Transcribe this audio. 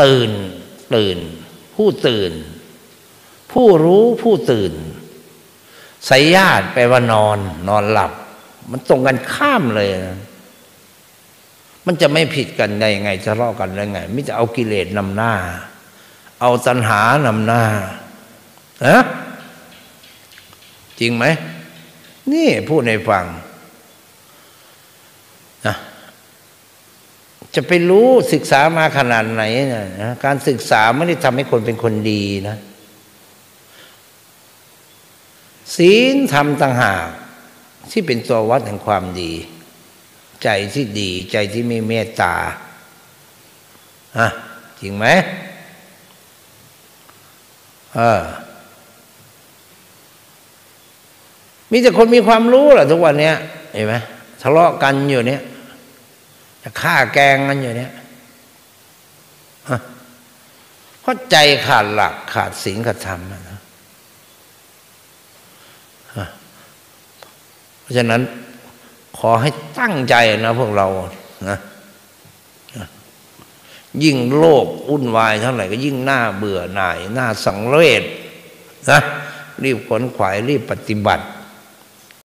ตื่นผู้ตื่นผู้รู้ผู้ตื่นไสยญาติแปลว่านอนหลับมันตรงกันข้ามเลยนะมันจะไม่ผิดกันได้ยังไงทะเลาะกันได้ไงมิจะเอากิเลสนำหน้าเอาตัณหานำหน้านะจริงไหมนี่พูดให้ฟังนะจะไปรู้ศึกษามาขนาดไหนนะการศึกษาไม่ได้ทำให้คนเป็นคนดีนะศีลธรรมต่างหากที่เป็นตัววัดแห่งความดีใจที่ดีใจที่มีเมตตาจริงไหมมีแต่คนมีความรู้แหละทุกวันนี้เห็นไหมทะเลาะกันอยู่เนี้ยจะฆ่าแกงกันอยู่เนี้ยเพราะใจขาดหลักขาดศีลขาดธรรมนะเพราะฉะนั้นขอให้ตั้งใจนะพวกเรานะยิ่งโลกวุ่นวายเท่าไหร่ก็ยิ่งน่าเบื่อหน่ายน่าสังเวชนะรีบขวนขวายรีบปฏิบัติ